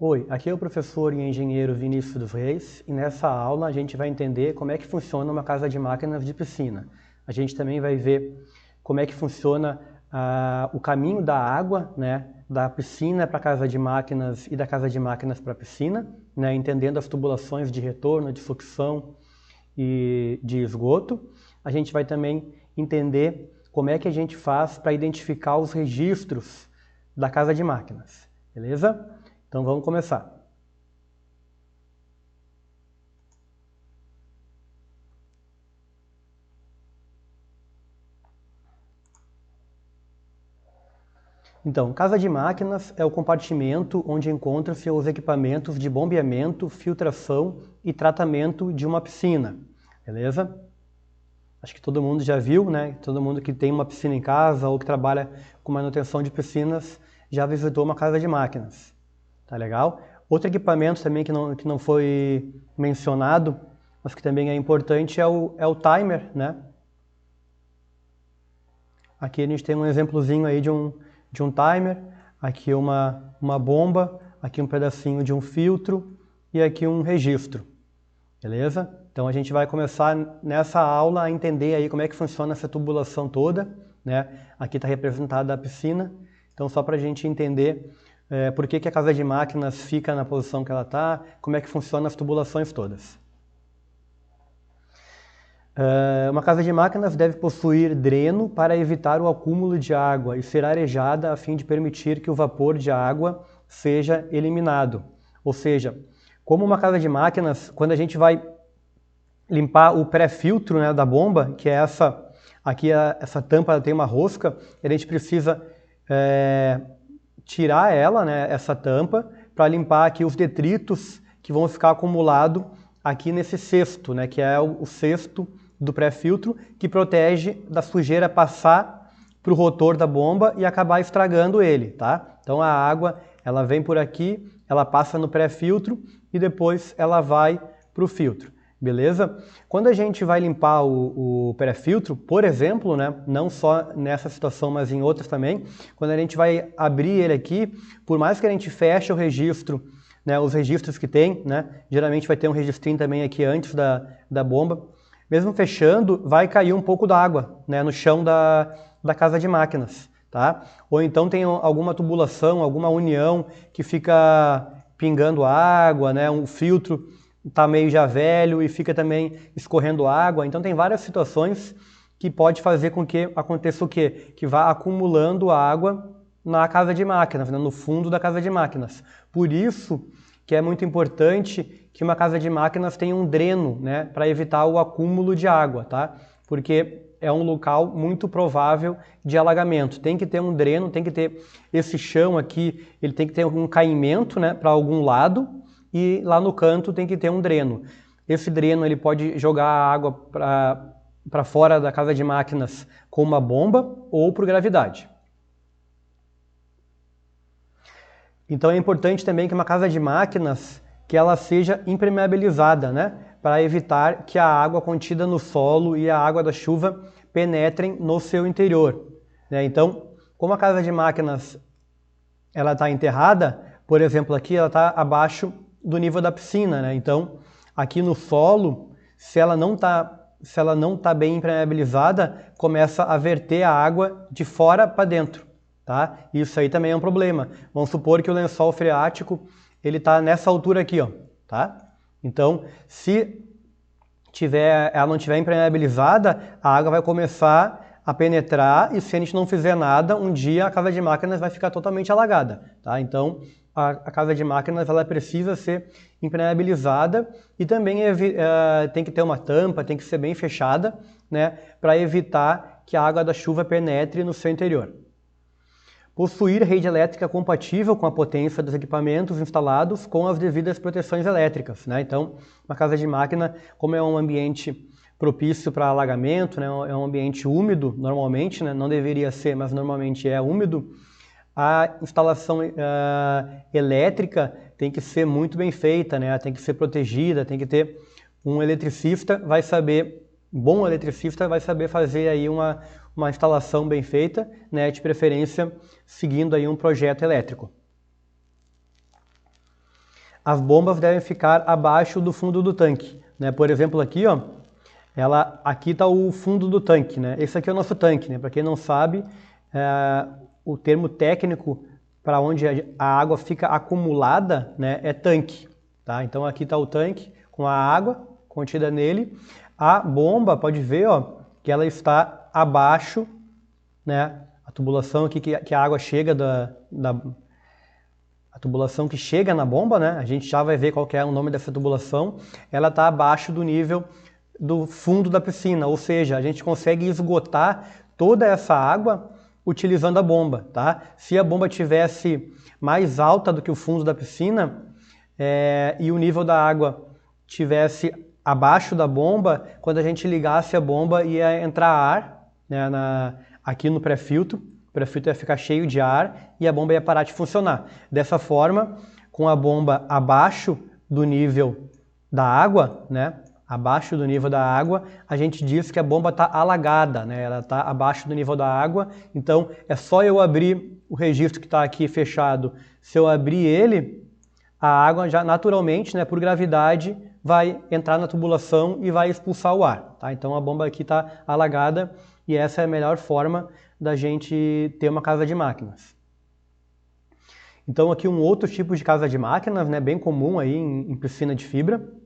Oi, aqui é o professor e engenheiro Vinícius dos Reis e nessa aula a gente vai entender como é que funciona uma casa de máquinas de piscina. A gente também vai ver como é que funciona o caminho da água, né, da piscina para a casa de máquinas e da casa de máquinas para a piscina, né, entendendo as tubulações de retorno, de sucção e de esgoto. A gente vai também entender como é que a gente faz para identificar os registros da casa de máquinas, beleza? Então vamos começar. Então, casa de máquinas é o compartimento onde encontram-se os equipamentos de bombeamento, filtração e tratamento de uma piscina, beleza? Acho que todo mundo já viu, né? Todo mundo que tem uma piscina em casa ou que trabalha com manutenção de piscinas já visitou uma casa de máquinas, tá legal? Outro equipamento também que não foi mencionado, mas que também é importante, é o timer, né? Aqui a gente tem um exemplozinho aí de um timer, aqui uma bomba, aqui um pedacinho de um filtro e aqui um registro, beleza? Então a gente vai começar nessa aula a entender aí como é que funciona essa tubulação toda, né? Aqui está representada a piscina, então só para a gente entender por que a casa de máquinas fica na posição que ela está, como é que funcionam as tubulações todas. Uma casa de máquinas deve possuir dreno para evitar o acúmulo de água e ser arejada a fim de permitir que o vapor de água seja eliminado. Ou seja, como uma casa de máquinas, quando a gente vai limpar o pré-filtro, né, da bomba, que é essa, aqui essa tampa ela tem uma rosca, a gente precisa tirar ela, né, essa tampa, para limpar aqui os detritos que vão ficar acumulados aqui nesse cesto, né, que é o cesto do pré-filtro, que protege da sujeira passar para o rotor da bomba e acabar estragando ele, tá? Então a água, ela vem por aqui, ela passa no pré-filtro e depois ela vai para o filtro, beleza? Quando a gente vai limpar o pré-filtro, por exemplo, né, não só nessa situação, mas em outras também, quando a gente vai abrir ele aqui, por mais que a gente feche o registro, né, os registros que tem, né, geralmente vai ter um registrinho também aqui antes da bomba, mesmo fechando, vai cair um pouco d'água, né, no chão da casa de máquinas, tá? Ou então tem alguma tubulação, alguma união que fica pingando água, né, um filtro está meio já velho e fica também escorrendo água. Então tem várias situações que pode fazer com que aconteça o quê? Que vá acumulando água na casa de máquinas, né, no fundo da casa de máquinas. Por isso que é muito importante que uma casa de máquinas tenha um dreno, né, para evitar o acúmulo de água, tá? Porque é um local muito provável de alagamento. Tem que ter um dreno, tem que ter esse chão aqui, ele tem que ter um caimento, né, para algum lado, e lá no canto tem que ter um dreno. Esse dreno ele pode jogar a água para fora da casa de máquinas com uma bomba ou por gravidade. Então é importante também que uma casa de máquinas que ela seja impermeabilizada, né, para evitar que a água contida no solo e a água da chuva penetrem no seu interior, né? Então, como a casa de máquinas ela está enterrada, por exemplo, aqui ela está abaixo do nível da piscina, né? Então, aqui no solo, se ela não tá bem impermeabilizada, começa a verter a água de fora para dentro, tá? Isso aí também é um problema. Vamos supor que o lençol freático ele está nessa altura aqui, ó, tá? Então, se ela não tiver impermeabilizada, a água vai começar a penetrar e se a gente não fizer nada, um dia a casa de máquinas vai ficar totalmente alagada, tá? Então, a casa de máquinas ela precisa ser impermeabilizada e também tem que ter uma tampa, tem que ser bem fechada, né, para evitar que a água da chuva penetre no seu interior. Possuir rede elétrica compatível com a potência dos equipamentos instalados com as devidas proteções elétricas, né? Então, uma casa de máquina, como é um ambiente propício para alagamento, né, é um ambiente úmido normalmente, né, não deveria ser, mas normalmente é úmido, a instalação elétrica tem que ser muito bem feita, né? Tem que ser protegida, tem que ter um eletricista, bom eletricista vai saber fazer aí uma instalação bem feita, né? De preferência seguindo aí um projeto elétrico. as bombas devem ficar abaixo do fundo do tanque, né? Por exemplo, aqui, ó, aqui está o fundo do tanque, né? Esse aqui é o nosso tanque, né? Para quem não sabe, o termo técnico para onde a água fica acumulada, né, é tanque, tá? Então aqui está o tanque com a água contida nele. A bomba, pode ver, ó, que ela está abaixo, né? A tubulação aqui que a água chega a tubulação que chega na bomba, né? A gente já vai ver qual que é o nome dessa tubulação. Ela está abaixo do nível do fundo da piscina, ou seja, a gente consegue esgotar toda essa água utilizando a bomba, tá? Se a bomba tivesse mais alta do que o fundo da piscina e o nível da água tivesse abaixo da bomba, quando a gente ligasse a bomba ia entrar ar, né, aqui no pré-filtro, o pré-filtro ia ficar cheio de ar e a bomba ia parar de funcionar. Dessa forma, com a bomba abaixo do nível da água, né, abaixo do nível da água, a gente diz que a bomba está alagada, né? Ela está abaixo do nível da água, então é só eu abrir o registro que está aqui fechado. Se eu abrir ele, a água já naturalmente, né, por gravidade, vai entrar na tubulação e vai expulsar o ar, tá? Então a bomba aqui está alagada e essa é a melhor forma da gente ter uma casa de máquinas. Então aqui um outro tipo de casa de máquinas, né, bem comum aí em piscina de fibra.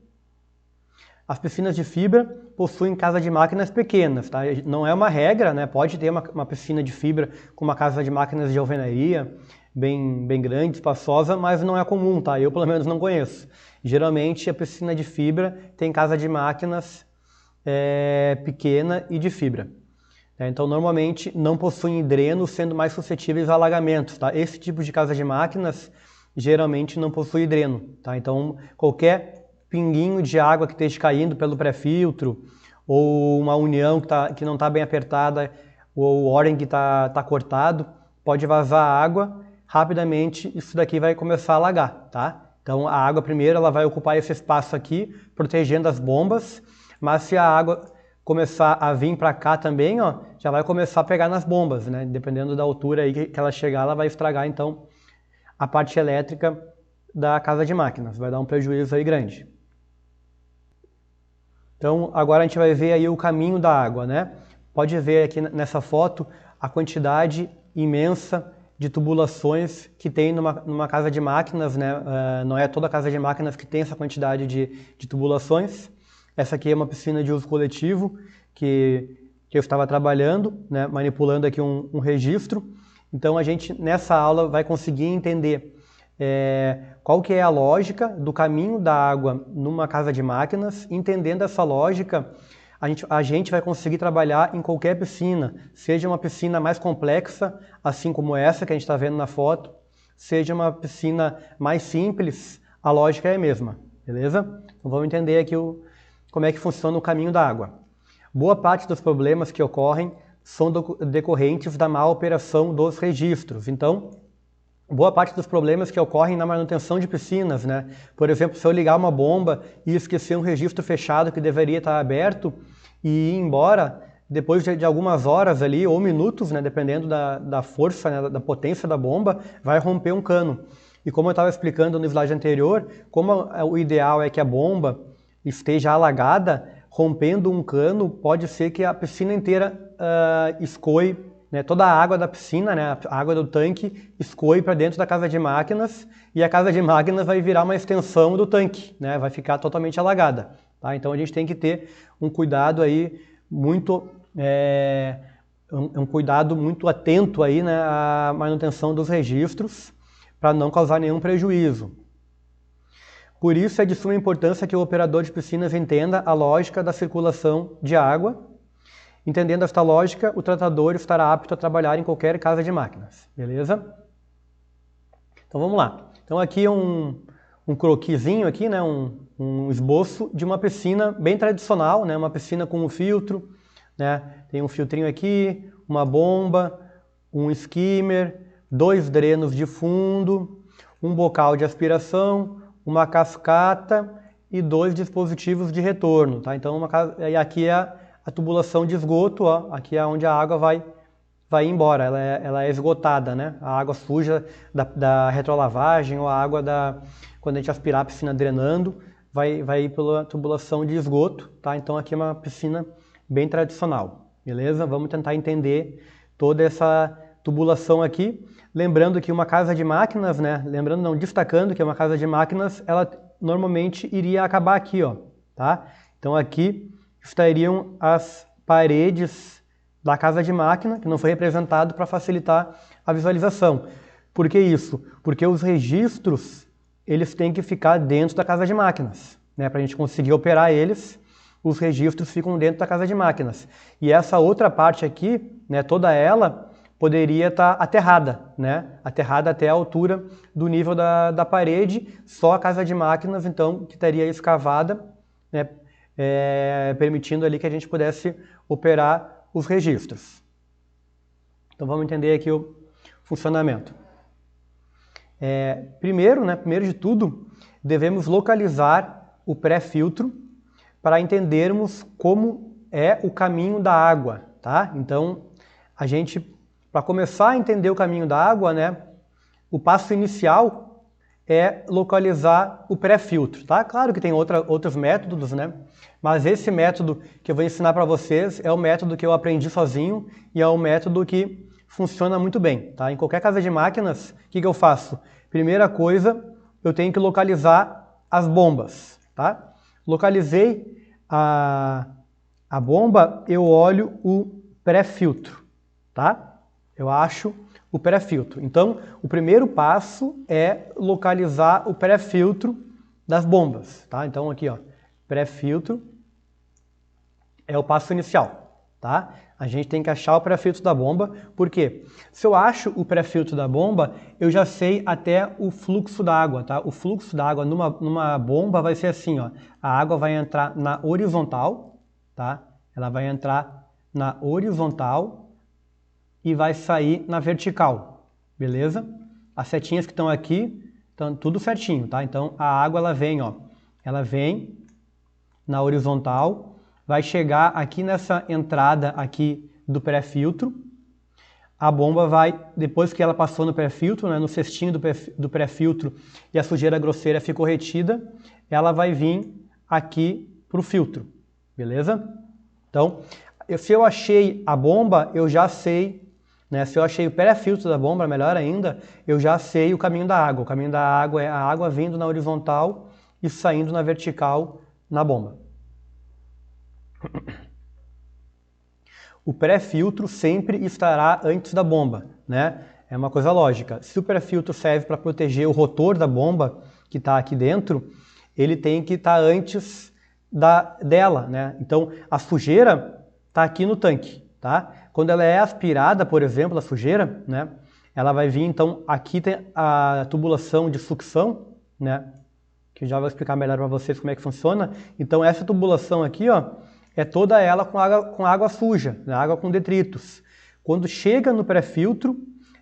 As piscinas de fibra possuem casa de máquinas pequenas, tá? Não é uma regra, né? Pode ter uma piscina de fibra com uma casa de máquinas de alvenaria, bem grande, espaçosa, mas não é comum, tá? Eu pelo menos não conheço. Geralmente a piscina de fibra tem casa de máquinas pequena e de fibra. Então normalmente não possuem dreno, sendo mais suscetíveis a alagamentos, tá? Esse tipo de casa de máquinas geralmente não possui dreno, tá? Então qualquer pinguinho de água que esteja caindo pelo pré-filtro, ou uma união que não está bem apertada, ou o O-ring que está cortado, pode vazar água, rapidamente isso daqui vai começar a alagar, tá? Então a água primeiro ela vai ocupar esse espaço aqui, protegendo as bombas, mas se a água começar a vir para cá também, ó, já vai começar a pegar nas bombas, né? Dependendo da altura aí que ela chegar, ela vai estragar então a parte elétrica da casa de máquinas, vai dar um prejuízo aí grande. Então, agora a gente vai ver aí o caminho da água, né? Pode ver aqui nessa foto a quantidade imensa de tubulações que tem numa casa de máquinas, né? Não é toda casa de máquinas que tem essa quantidade de tubulações. Essa aqui é uma piscina de uso coletivo que eu estava trabalhando, né? Manipulando aqui um registro. Então, a gente nessa aula vai conseguir entender qual que é a lógica do caminho da água numa casa de máquinas. Entendendo essa lógica, a gente vai conseguir trabalhar em qualquer piscina, seja uma piscina mais complexa, assim como essa que a gente está vendo na foto, seja uma piscina mais simples, a lógica é a mesma, beleza? Então vamos entender aqui como é que funciona o caminho da água. Boa parte dos problemas que ocorrem são decorrentes da má operação dos registros. Então, boa parte dos problemas que ocorrem na manutenção de piscinas, né? Por exemplo, se eu ligar uma bomba e esquecer um registro fechado que deveria estar aberto e ir embora, depois de algumas horas ali, ou minutos, né, dependendo da força, né, da potência da bomba, vai romper um cano. E como eu estava explicando no slide anterior, como o ideal é que a bomba esteja alagada, rompendo um cano, pode ser que a piscina inteira escoe, né, toda a água da piscina, né, a água do tanque, escoe para dentro da casa de máquinas e a casa de máquinas vai virar uma extensão do tanque, né, vai ficar totalmente alagada. Tá? Então a gente tem que ter um cuidado aí muito, um cuidado muito atento aí, né, à manutenção dos registros para não causar nenhum prejuízo. Por isso é de suma importância que o operador de piscinas entenda a lógica da circulação de água. Entendendo esta lógica, o tratador estará apto a trabalhar em qualquer casa de máquinas, beleza? Então vamos lá. Então aqui é um croquisinho aqui, né, um esboço de uma piscina bem tradicional, né, uma piscina com um filtro, né, tem um filtrinho aqui, uma bomba, um skimmer, 2 drenos de fundo, um bocal de aspiração, uma cascata e 2 dispositivos de retorno, tá? Então e aqui é a tubulação de esgoto, ó, aqui é onde a água vai embora, ela é esgotada, né? A água suja da retrolavagem ou a água quando a gente aspirar a piscina drenando, vai ir pela tubulação de esgoto, tá? Então aqui é uma piscina bem tradicional, beleza? Vamos tentar entender toda essa tubulação aqui. Lembrando que uma casa de máquinas, né? Lembrando, não, destacando que uma casa de máquinas, ela normalmente iria acabar aqui, ó, tá? Então aqui estariam as paredes da casa de máquina, que não foi representado para facilitar a visualização. Por que isso? Porque os registros, eles têm que ficar dentro da casa de máquinas, né? Para a gente conseguir operar eles, os registros ficam dentro da casa de máquinas. E essa outra parte aqui, né, toda ela poderia estar aterrada, né? Aterrada até a altura do nível da parede, só a casa de máquinas, então, que estaria escavada, né, permitindo ali que a gente pudesse operar os registros. Então vamos entender aqui o funcionamento. Primeiro de tudo, devemos localizar o pré-filtro para entendermos como é o caminho da água, tá? Então, a gente, para começar a entender o caminho da água, né, o passo inicial é localizar o pré-filtro, tá? Claro que tem outros métodos, né? Mas esse método que eu vou ensinar para vocês é o método que eu aprendi sozinho e é o método que funciona muito bem, tá? Em qualquer casa de máquinas, o que eu faço? Primeira coisa, eu tenho que localizar as bombas, tá? Localizei a bomba, eu olho o pré-filtro, tá? Eu acho o pré-filtro. Então, o primeiro passo é localizar o pré-filtro das bombas, tá? Então, aqui, ó, pré-filtro é o passo inicial, tá? A gente tem que achar o pré-filtro da bomba, porque se eu acho o pré-filtro da bomba, eu já sei até o fluxo da água, tá? O fluxo da água numa bomba vai ser assim, ó. A água vai entrar na horizontal, tá? Ela vai entrar na horizontal e vai sair na vertical, beleza? As setinhas que estão aqui, estão tudo certinho, tá? Então a água ela vem, ó, ela vem na horizontal, vai chegar aqui nessa entrada aqui do pré-filtro. A bomba vai, depois que ela passou no pré-filtro, né, no cestinho do pré-filtro e a sujeira grosseira ficou retida, ela vai vir aqui para o filtro, beleza? Então, se eu achei a bomba, eu já sei, né, se eu achei o pré-filtro da bomba, melhor ainda, eu já sei o caminho da água. O caminho da água é a água vindo na horizontal e saindo na vertical na bomba. O pré-filtro sempre estará antes da bomba, né? É uma coisa lógica. Se o pré-filtro serve para proteger o rotor da bomba que está aqui dentro, ele tem que estar antes dela, né? Então, a sujeira está aqui no tanque, tá? Quando ela é aspirada, por exemplo, a sujeira, né? Ela vai vir, então, aqui tem a tubulação de sucção, né? Que eu já vou explicar melhor para vocês como é que funciona. Então, essa tubulação aqui, ó, é toda ela com água suja, né? Água com detritos. Quando chega no pré-filtro,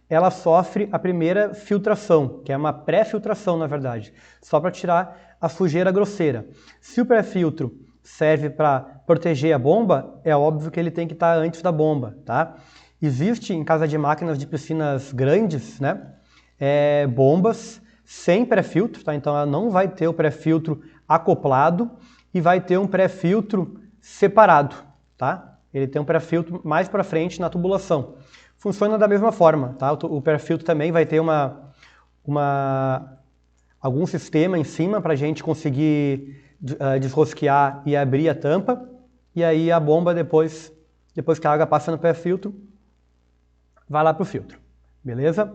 ela sofre a primeira filtração, que é uma pré-filtração, na verdade, só para tirar a sujeira grosseira. Se o pré-filtro serve para proteger a bomba, é óbvio que ele tem que estar antes da bomba, tá? Existe em casa de máquinas de piscinas grandes, né, bombas sem pré-filtro, tá? Então ela não vai ter o pré-filtro acoplado e vai ter um pré-filtro separado, tá? Ele tem um pré-filtro mais para frente na tubulação. Funciona da mesma forma, tá? O pré-filtro também vai ter algum sistema em cima para a gente conseguir desrosquear e abrir a tampa. E aí a bomba, depois que a água passa no pré-filtro, vai lá para o filtro, beleza?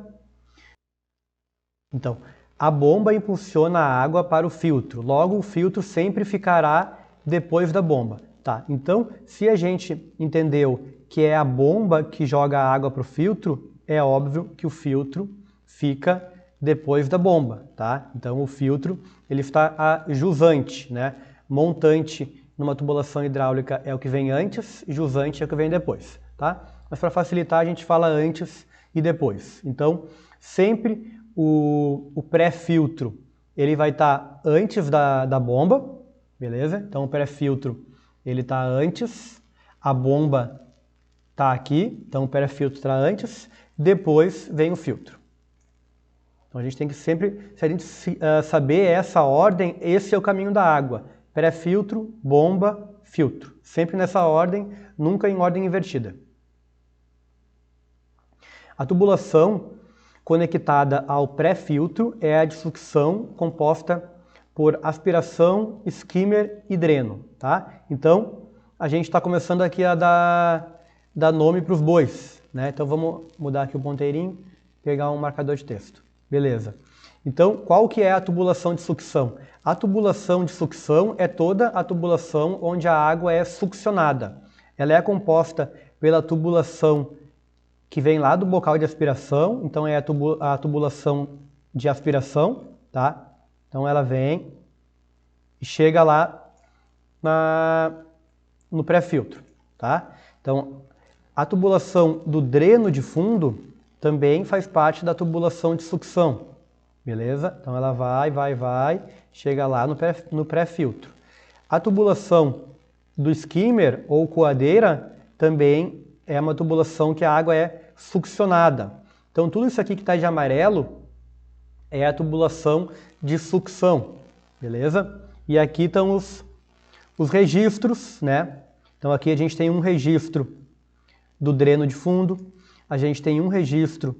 Então, a bomba impulsiona a água para o filtro. Logo, o filtro sempre ficará depois da bomba. Tá, então, se a gente entendeu que é a bomba que joga a água para o filtro, é óbvio que o filtro fica depois da bomba, tá? Então, o filtro ele está jusante, né? Montante numa tubulação hidráulica é o que vem antes, jusante é o que vem depois, tá? Mas para facilitar, a gente fala antes e depois. Então, sempre o pré-filtro ele vai estar antes da bomba, beleza? Então, o pré-filtro ele está antes, a bomba está aqui, então o pré-filtro está antes, depois vem o filtro. Então a gente tem que sempre, se a gente saber essa ordem, esse é o caminho da água. Pré-filtro, bomba, filtro. Sempre nessa ordem, nunca em ordem invertida. A tubulação conectada ao pré-filtro é a de sucção composta por aspiração, skimmer e dreno. Tá? Então, a gente está começando aqui a dar nome para os bois. Né? Então vamos mudar aqui o ponteirinho, pegar um marcador de texto. Beleza. Então, qual que é a tubulação de sucção? A tubulação de sucção é toda a tubulação onde a água é succionada. Ela é composta pela tubulação que vem lá do bocal de aspiração, então é a tubulação de aspiração, tá? Então ela vem e chega lá no pré-filtro, tá? Então, a tubulação do dreno de fundo também faz parte da tubulação de sucção, beleza? Então ela vai, chega lá no pré-filtro. A tubulação do skimmer ou coadeira também é uma tubulação que a água é succionada. Então tudo isso aqui que está de amarelo é a tubulação de sucção, beleza? E aqui estão os registros, né? Então aqui a gente tem um registro do dreno de fundo, a gente tem um registro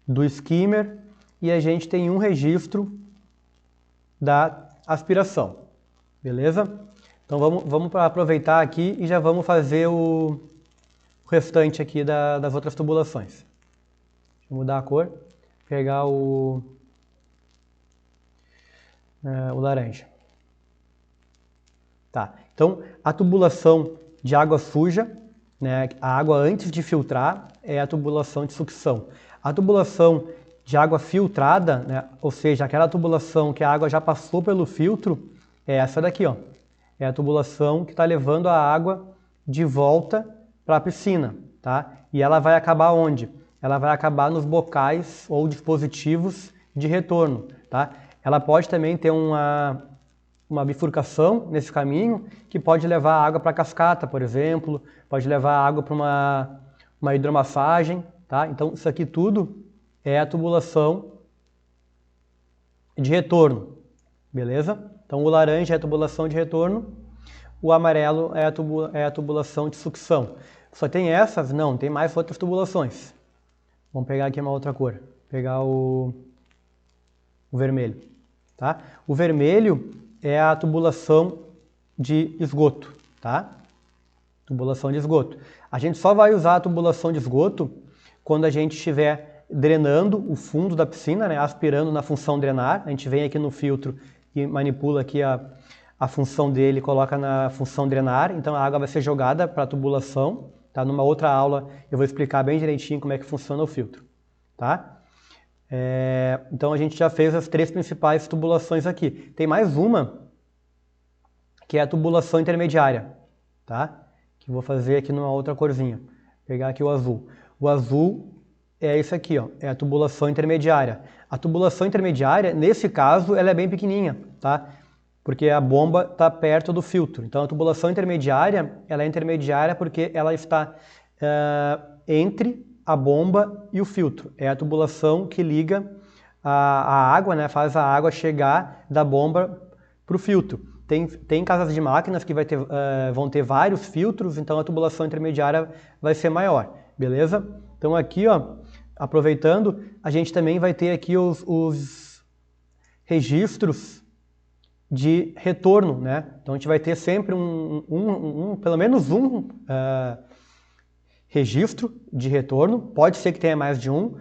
do skimmer e a gente tem um registro da aspiração, beleza? Então vamos aproveitar aqui e já vamos fazer o restante aqui das outras tubulações. Deixa eu mudar a cor, pegar o laranja. Tá, então a tubulação de água suja, né, a água antes de filtrar, é a tubulação de sucção. A tubulação de água filtrada, né, ou seja, aquela tubulação que a água já passou pelo filtro, é essa daqui, ó. É a tubulação que está levando a água de volta para a piscina, tá? E ela vai acabar onde? Ela vai acabar nos bocais ou dispositivos de retorno, tá? Ela pode também ter uma bifurcação nesse caminho que pode levar a água para a cascata, por exemplo, pode levar a água para uma hidromassagem, tá? Então isso aqui tudo é a tubulação de retorno, beleza? Então o laranja é a tubulação de retorno, o amarelo é a tubulação de sucção. Só tem essas? Não, tem mais outras tubulações. Vamos pegar aqui uma outra cor, pegar o vermelho, tá? O vermelho é a tubulação de esgoto, tá? Tubulação de esgoto. A gente só vai usar a tubulação de esgoto quando a gente estiver drenando o fundo da piscina, né? Aspirando na função drenar. A gente vem aqui no filtro e manipula aqui a função dele, coloca na função drenar, então a água vai ser jogada para a tubulação, tá? Numa outra aula eu vou explicar bem direitinho como é que funciona o filtro, tá? Então a gente já fez as três principais tubulações aqui. Tem mais uma, que é a tubulação intermediária, tá? Que eu vou fazer aqui numa outra corzinha. Vou pegar aqui o azul. O azul é esse aqui, ó, é a tubulação intermediária. A tubulação intermediária, nesse caso, ela é bem pequenininha, tá? Porque a bomba está perto do filtro. Então a tubulação intermediária, ela é intermediária porque ela está entre a bomba e o filtro. É a tubulação que liga a água, né? Faz a água chegar da bomba para o filtro. Tem casas de máquinas que vão ter vários filtros, então a tubulação intermediária vai ser maior, beleza? Então aqui, ó, aproveitando, a gente também vai ter aqui os registros de retorno, né? Então a gente vai ter sempre pelo menos um registro de retorno, pode ser que tenha mais de um.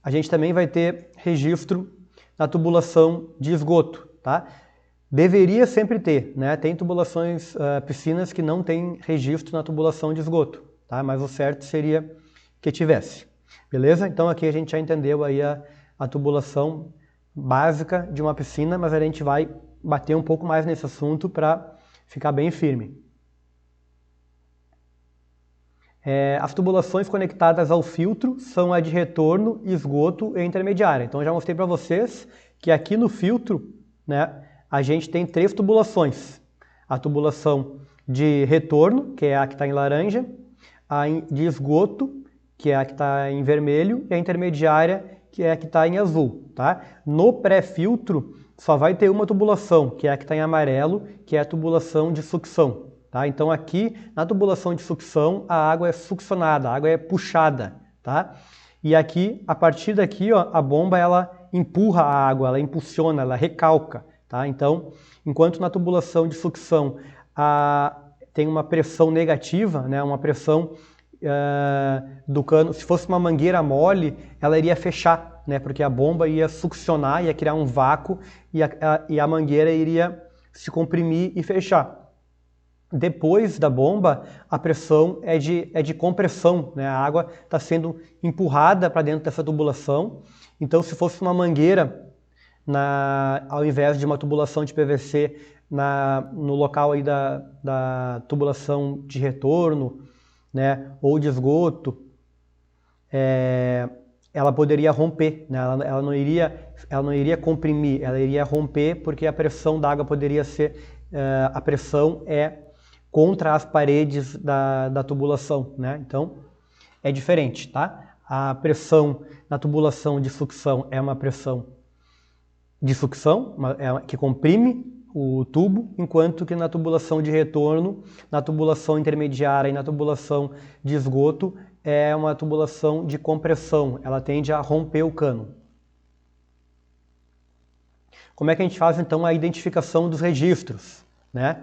A gente também vai ter registro na tubulação de esgoto, tá? Deveria sempre ter, né? Tem tubulações, piscinas que não tem registro na tubulação de esgoto, tá? Mas o certo seria que tivesse, beleza? Então aqui a gente já entendeu aí a tubulação básica de uma piscina, mas a gente vai bater um pouco mais nesse assunto para ficar bem firme. As tubulações conectadas ao filtro são a de retorno, esgoto e intermediária. Então eu já mostrei para vocês que aqui no filtro, né, a gente tem três tubulações. A tubulação de retorno, que é a que está em laranja, a de esgoto, que é a que está em vermelho, e a intermediária, que é a que está em azul, tá? No pré-filtro, só vai ter uma tubulação, que é a que está em amarelo, que é a tubulação de sucção, tá? Então aqui, na tubulação de sucção, a água é succionada, a água é puxada, tá? E aqui, a partir daqui, ó, a bomba, ela empurra a água, ela impulsiona, ela recalca, tá? Então, enquanto na tubulação de sucção tem uma pressão negativa, né? Uma pressão do cano, se fosse uma mangueira mole, ela iria fechar, né? Porque a bomba ia succionar, ia criar um vácuo e a mangueira iria se comprimir e fechar. Depois da bomba, a pressão é de compressão, né? A água está sendo empurrada para dentro dessa tubulação. Então, se fosse uma mangueira, ao invés de uma tubulação de PVC no local aí da tubulação de retorno, né, ou de esgoto, ela poderia romper, né? Ela não iria comprimir, ela iria romper porque a pressão da água poderia ser, a pressão é contra as paredes da tubulação, né? Então é diferente, tá? A pressão na tubulação de sucção é uma pressão de sucção, que comprime o tubo, enquanto que na tubulação de retorno, na tubulação intermediária e na tubulação de esgoto é uma tubulação de compressão, ela tende a romper o cano. Como é que a gente faz então a identificação dos registros, né?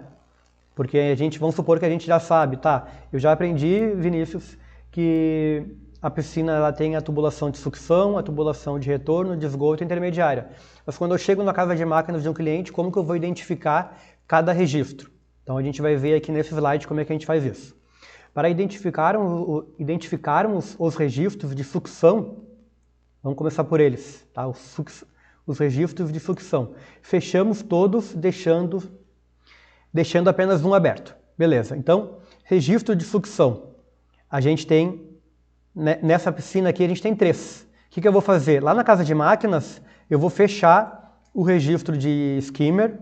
Porque vamos supor que a gente já sabe, tá? Eu já aprendi, Vinícius, que a piscina ela tem a tubulação de sucção, a tubulação de retorno, de esgoto intermediária. Mas quando eu chego na casa de máquinas de um cliente, como que eu vou identificar cada registro? Então a gente vai ver aqui nesse slide como é que a gente faz isso. Para identificarmos os registros de sucção, vamos começar por eles, tá? Os registros de sucção. Fechamos todos, deixando apenas um aberto. Beleza, então, registro de sucção. A gente tem, nessa piscina aqui, a gente tem 3. O que eu vou fazer? Lá na casa de máquinas, eu vou fechar o registro de skimmer,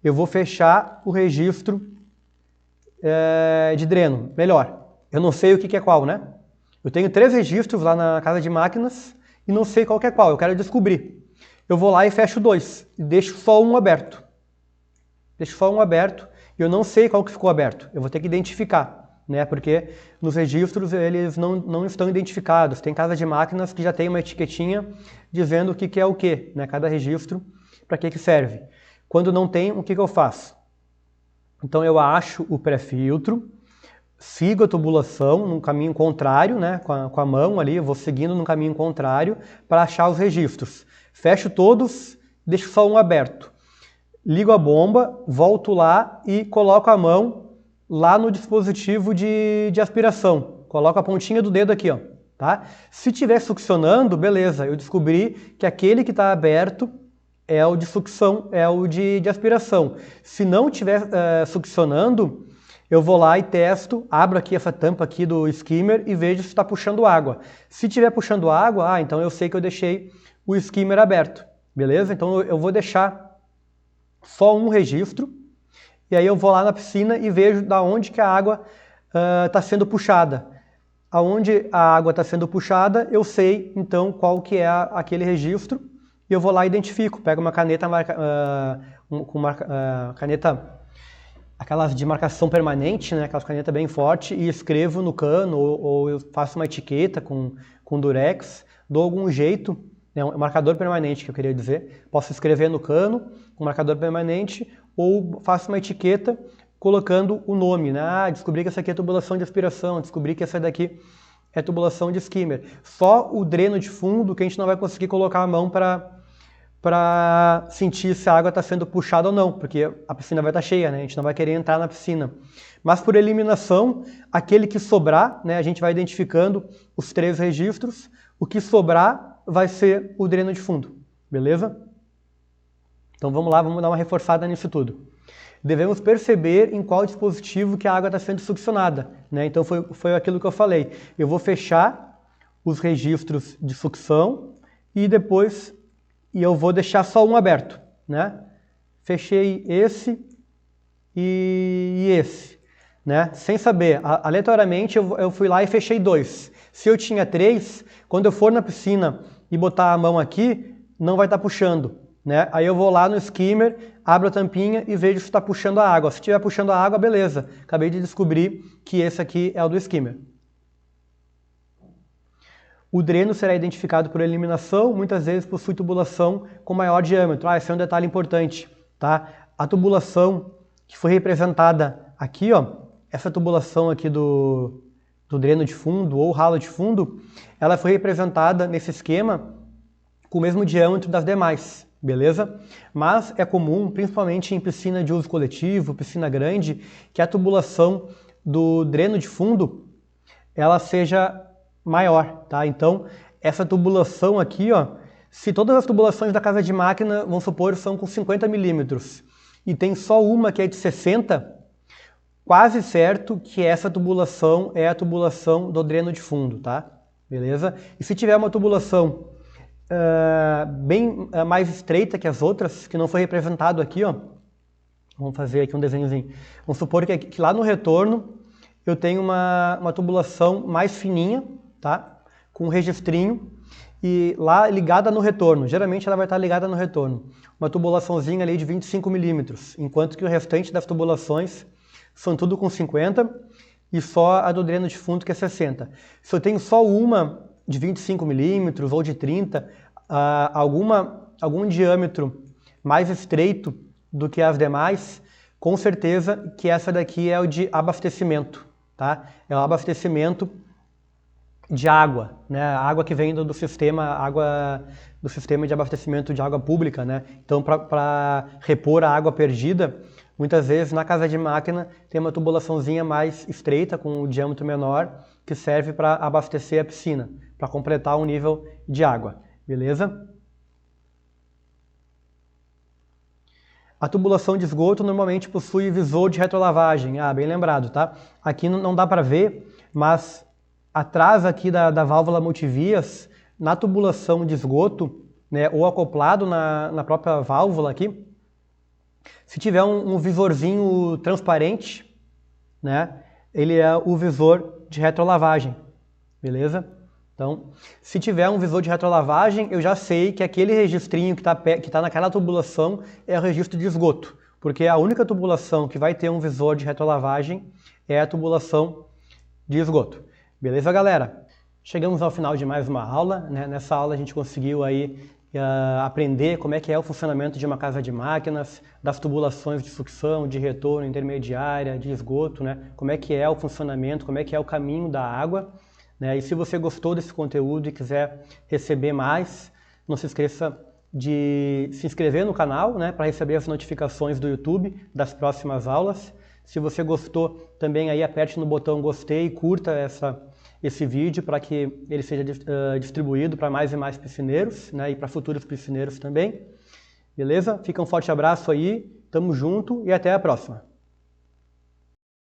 eu vou fechar o registro de dreno. Melhor, eu não sei o que é qual, né? Eu tenho 3 registros lá na casa de máquinas e não sei qual que é qual, eu quero descobrir. Eu vou lá e fecho 2, e deixo só um aberto. Deixo só um aberto e eu não sei qual que ficou aberto. Eu vou ter que identificar, né? Porque nos registros eles não estão identificados. Tem casa de máquinas que já tem uma etiquetinha dizendo o que é o que, né? Cada registro, para que serve. Quando não tem, o que eu faço? Então eu acho o pré-filtro, sigo a tubulação num caminho contrário, né? Com a mão ali, eu vou seguindo num caminho contrário para achar os registros. Fecho todos, deixo só um aberto. Ligo a bomba, volto lá e coloco a mão lá no dispositivo de aspiração. Coloco a pontinha do dedo aqui, ó, tá? Se estiver succionando, beleza, eu descobri que aquele que está aberto é o de sucção, é o de aspiração. Se não estiver succionando, eu vou lá e testo, abro aqui essa tampa aqui do skimmer e vejo se está puxando água. Se estiver puxando água, então eu sei que eu deixei o skimmer aberto, beleza? Então eu vou deixar só um registro, e aí eu vou lá na piscina e vejo da onde que a água está sendo puxada. Aonde a água está sendo puxada, eu sei então qual que é aquele registro, e eu vou lá e identifico. Pego uma caneta, caneta, aquelas de marcação permanente, né, aquelas canetas bem fortes, e escrevo no cano, ou eu faço uma etiqueta com durex, dou algum jeito. É um marcador permanente que eu queria dizer. Posso escrever no cano com marcador permanente ou faço uma etiqueta colocando o nome, né? Descobri que essa aqui é tubulação de aspiração, descobri que essa daqui é tubulação de skimmer. Só o dreno de fundo que a gente não vai conseguir colocar a mão para sentir se a água está sendo puxada ou não, porque a piscina vai estar cheia, né? A gente não vai querer entrar na piscina. Mas por eliminação, aquele que sobrar, né, a gente vai identificando os 3 registros, o que sobrar vai ser o dreno de fundo, beleza? Então vamos lá, vamos dar uma reforçada nisso tudo. Devemos perceber em qual dispositivo que a água está sendo succionada, né? Então foi aquilo que eu falei. Eu vou fechar os registros de sucção e depois eu vou deixar só um aberto, né? Fechei esse e esse, né? Sem saber, aleatoriamente eu fui lá e fechei 2. Se eu tinha 3, quando eu for na piscina e botar a mão aqui, não vai estar puxando, né? Aí eu vou lá no skimmer, abro a tampinha e vejo se está puxando a água. Se estiver puxando a água, beleza. Acabei de descobrir que esse aqui é o do skimmer. O dreno será identificado por eliminação, muitas vezes possui tubulação com maior diâmetro. Esse é um detalhe importante, tá? A tubulação que foi representada aqui, ó, essa tubulação aqui do dreno de fundo ou ralo de fundo, ela foi representada nesse esquema com o mesmo diâmetro das demais, beleza? Mas é comum, principalmente em piscina de uso coletivo, piscina grande, que a tubulação do dreno de fundo ela seja maior, tá? Então, essa tubulação aqui, ó, se todas as tubulações da casa de máquina, vamos supor, são com 50 milímetros e tem só uma que é de 60, quase certo que essa tubulação é a tubulação do dreno de fundo, tá? Beleza? E se tiver uma tubulação bem mais estreita que as outras, que não foi representado aqui, ó, vamos fazer aqui um desenhozinho. Vamos supor que lá no retorno eu tenho uma tubulação mais fininha, tá? Com um registrinho e lá ligada no retorno. Geralmente ela vai estar ligada no retorno. Uma tubulaçãozinha ali de 25 milímetros, enquanto que o restante das tubulações são tudo com 50 e só a do dreno de fundo que é 60. Se eu tenho só uma de 25 milímetros ou de 30, algum diâmetro mais estreito do que as demais, com certeza que essa daqui é o de abastecimento, tá? É o abastecimento de água, né? A água que vem do sistema de abastecimento de água pública, né? Então, para repor a água perdida, muitas vezes na casa de máquina tem uma tubulaçãozinha mais estreita, com um diâmetro menor, que serve para abastecer a piscina, para completar o nível de água, beleza? A tubulação de esgoto normalmente possui visor de retrolavagem, bem lembrado, tá? Aqui não dá para ver, mas atrás aqui da válvula multivias, na tubulação de esgoto, né, ou acoplado na própria válvula aqui, se tiver um visorzinho transparente, né, ele é o visor de retrolavagem, beleza? Então, se tiver um visor de retrolavagem, eu já sei que aquele registrinho que tá naquela tubulação é o registro de esgoto, porque a única tubulação que vai ter um visor de retrolavagem é a tubulação de esgoto. Beleza, galera? Chegamos ao final de mais uma aula, né? Nessa aula a gente conseguiu aí aprender como é que é o funcionamento de uma casa de máquinas, das tubulações de sucção, de retorno, intermediária, de esgoto, né? Como é que é o funcionamento, como é que é o caminho da água, né? E se você gostou desse conteúdo e quiser receber mais, não se esqueça de se inscrever no canal, né? Para receber as notificações do YouTube das próximas aulas. Se você gostou, também aí aperte no botão gostei e curta esse vídeo para que ele seja distribuído para mais e mais piscineiros, né, e para futuros piscineiros também. Beleza? Fica um forte abraço aí, tamo junto e até a próxima.